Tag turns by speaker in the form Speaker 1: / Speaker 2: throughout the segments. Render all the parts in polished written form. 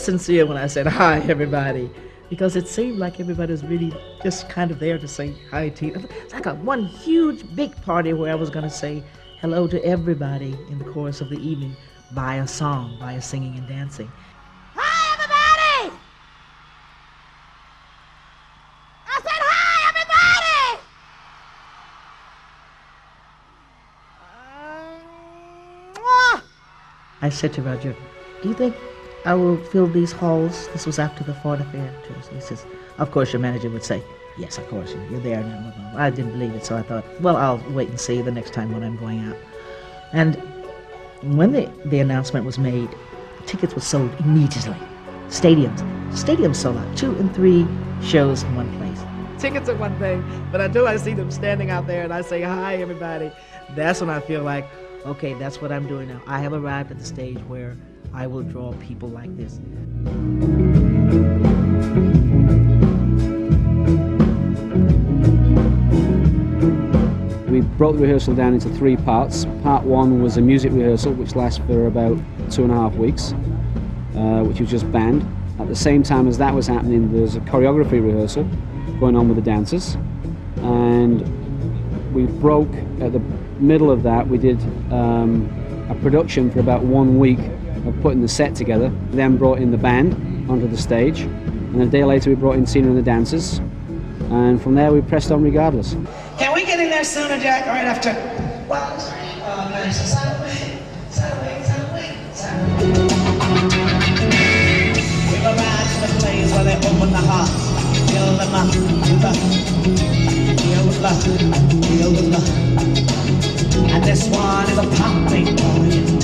Speaker 1: sincere when I said hi, everybody, because it seemed like everybody was really just kind of there to say hi, Tina. It's like one huge, big party where I was going to say hello to everybody in the course of the evening by a song, by a singing and dancing.
Speaker 2: Hi, everybody! I said hi, everybody!
Speaker 1: I said to Roger, do you think I will fill these halls? This was after the Ford affair. He says, of course your manager would say, yes, of course, you're there now. I didn't believe it, so I thought, well, I'll wait and see the next time when I'm going out. And when the announcement was made, tickets were sold immediately. Stadiums sold out, 2 and 3 shows in one place. Tickets are one thing, but until I see them standing out there and I say, hi, everybody, that's when I feel like, okay, that's what I'm doing now. I have arrived at the stage where I will draw people like this.
Speaker 3: We broke the rehearsal down into 3 parts. Part 1 was a music rehearsal, which lasts for about 2.5 weeks, which was just band. At the same time as that was happening, there was a choreography rehearsal going on with the dancers. And we broke, at the middle of that, we did a production for about 1 week of putting the set together, then brought in the band onto the stage, and a day later we brought in Tina and the dancers, and from there we pressed on regardless.
Speaker 4: Can we get in there sooner, Jack, right after? Wildest Dreams. Oh, nice. Saturday. We arrived to the place where they open the heart, fill them up with love. And this one is a popping point.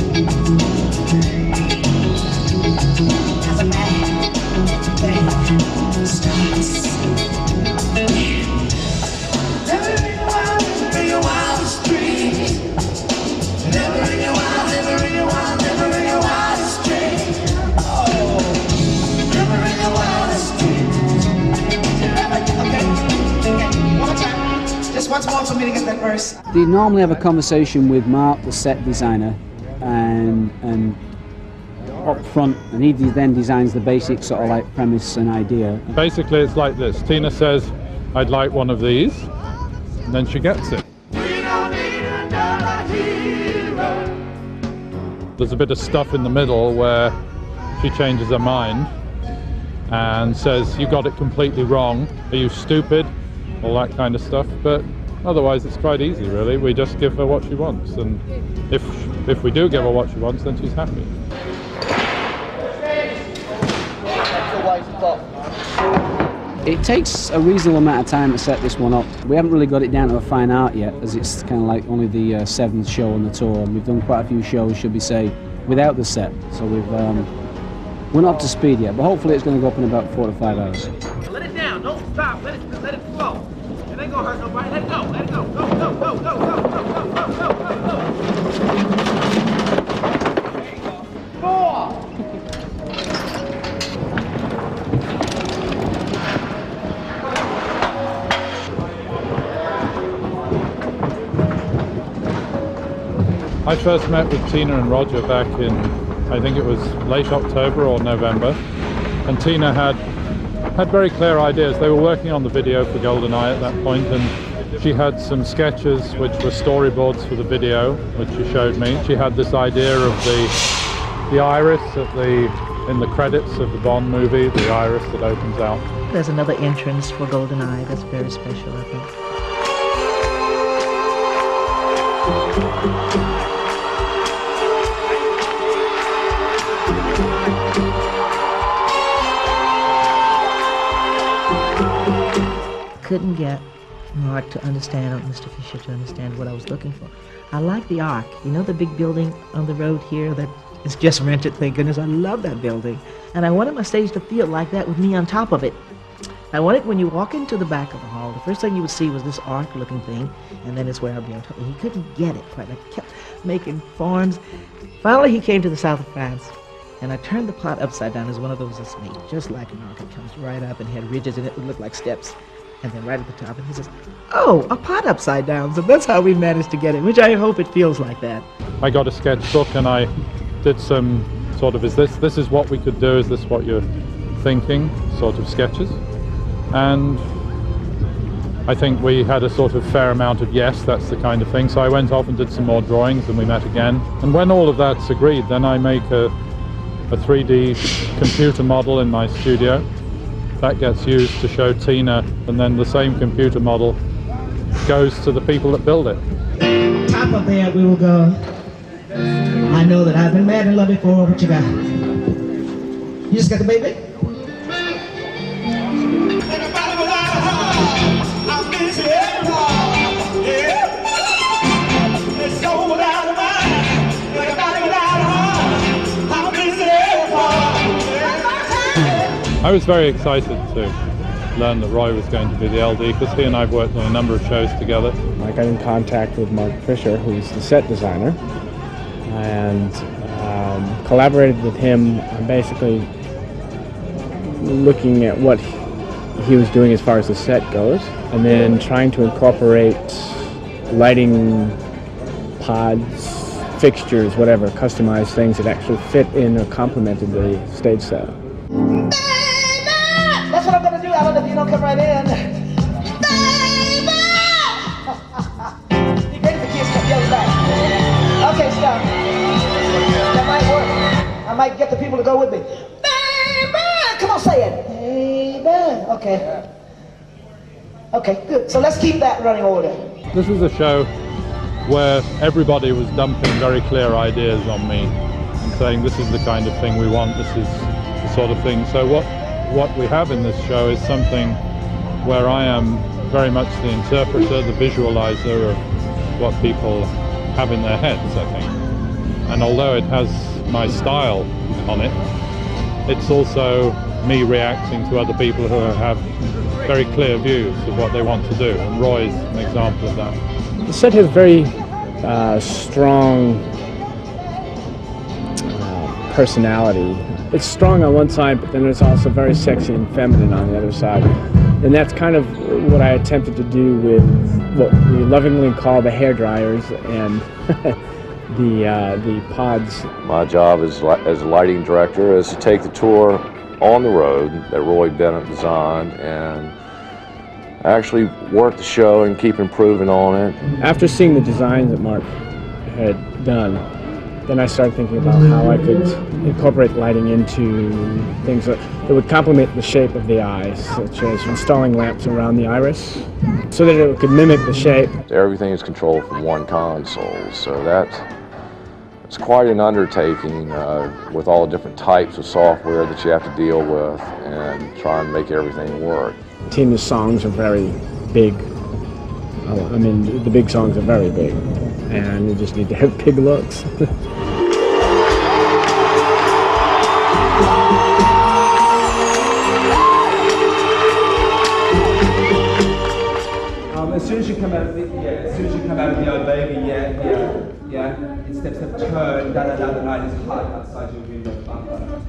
Speaker 4: As a man thing starts. Never in your wildest dreams. Never in your wildest dreams. Oh, never in your wildest dreams. Okay, one more time. Just once more for me to get that verse.
Speaker 3: They normally have a conversation with Mark, the set designer, and up front, and he then designs the basic sort of like premise and idea.
Speaker 5: Basically it's like this. Tina says, I'd like one of these, and then she gets it. There's a bit of stuff in the middle where she changes her mind and says, you got it completely wrong, are you stupid? All that kind of stuff, but otherwise it's quite easy really. We just give her what she wants, and if we do give her what she wants, then she's happy.
Speaker 3: It takes a reasonable amount of time to set this one up. We haven't really got it down to a fine art yet, as it's kind of like only the 7th show on the tour, and we've done quite a few shows, should we say, without the set, so we're not up to speed yet, but hopefully it's going to go up in about 4 to 5 hours.
Speaker 6: Let it down, don't stop, let it flow. It ain't gonna hurt nobody, let it go, go, go, go, go, go, go, go, go, go, go, go. 4.
Speaker 5: I first met with Tina and Roger back in, I think it was late October or November, and Tina had very clear ideas. They were working on the video for GoldenEye at that point, and she had some sketches which were storyboards for the video, which she showed me. She had this idea of the iris in the credits of the Bond movie, the iris that opens out.
Speaker 1: There's another entrance for GoldenEye that's very special, I think. Couldn't get Mark to understand, or Mr. Fisher to understand what I was looking for. I like the Arc. You know the big building on the road here that is just rented? Thank goodness, I love that building. And I wanted my stage to feel like that with me on top of it. I wanted when you walk into the back of the hall, the first thing you would see was this arc-looking thing, and then it's where I'd be on top. And he couldn't get it quite. I kept making forms. Finally, he came to the south of France, and I turned the plot upside down as one of those that's made just like an arc. It comes right up and had ridges, and it would look like steps. And then right at the top, and he says, oh, a pot upside down. So that's how we managed to get it, which I hope it feels like that.
Speaker 5: I got a sketchbook and I did some sort of, is this is what we could do, is this what you're thinking, sort of sketches. And I think we had a sort of fair amount of yes, that's the kind of thing. So I went off and did some more drawings, and we met again. And when all of that's agreed, then I make a 3D computer model in my studio. That gets used to show Tina, and then the same computer model goes to the people that build it.
Speaker 4: Top of there we will go. I know that I've been mad in love before. What you got? You just got the baby?
Speaker 5: I was very excited to learn that Roy was going to be the LD, because he and I have worked on a number of shows together.
Speaker 7: I got in contact with Mark Fisher, who's the set designer, and collaborated with him on basically looking at what he was doing as far as the set goes, and then trying to incorporate lighting, pods, fixtures, whatever, customized things that actually fit in or complemented the stage set.
Speaker 4: That's what I'm gonna do, Alan, if you don't come right in. Baby! You ready for kids to yell back? Okay, stop. That might work. I might get the people to go with me. Baby! Come on, say it. Baby! Okay. Okay, good. So let's keep that running order.
Speaker 5: This was a show where everybody was dumping very clear ideas on me and saying, this is the kind of thing we want, this is the sort of thing. So what we have in this show is something where I am very much the interpreter, the visualizer of what people have in their heads, I think. And although it has my style on it, it's also me reacting to other people who have very clear views of what they want to do, and Roy's an example of that.
Speaker 7: The set has very strong personality. It's strong on one side, but then it's also very sexy and feminine on the other side. And that's kind of what I attempted to do with what we lovingly call the hair dryers and the pods.
Speaker 8: My job as a lighting director is to take the tour on the road that Roy Bennett designed and actually work the show and keep improving on it.
Speaker 7: After seeing the designs that Mark had done, then I started thinking about how I could incorporate lighting into things that would complement the shape of the eyes, such as installing lamps around the iris, so that it could mimic the shape.
Speaker 8: Everything is controlled from one console, so it's quite an undertaking with all the different types of software that you have to deal with and try and make everything work.
Speaker 7: Tina's songs are very big. I mean, the big songs are very big, and you just need to have big looks.
Speaker 6: As soon as you come out of the old baby, it steps up, turn, the night is hot outside your window.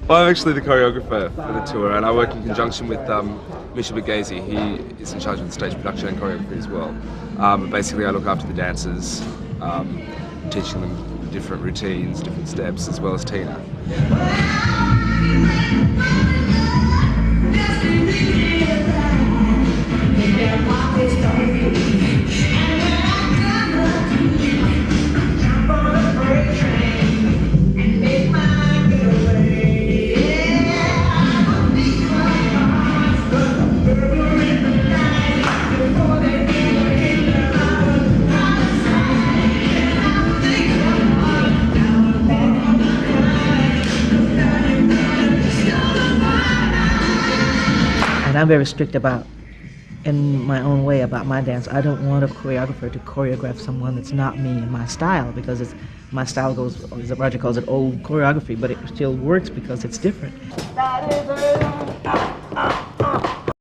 Speaker 9: Well, I'm actually the choreographer for the tour, and I work in conjunction with Misha Bagazi. He is in charge of the stage production and choreography as well. But basically, I look after the dancers, teaching them different routines, different steps, as well as Tina.
Speaker 1: And I'm very strict about, in my own way, about my dance. I don't want a choreographer to choreograph someone that's not me and my style, because my style goes, as Roger calls it, old choreography, but it still works because it's different.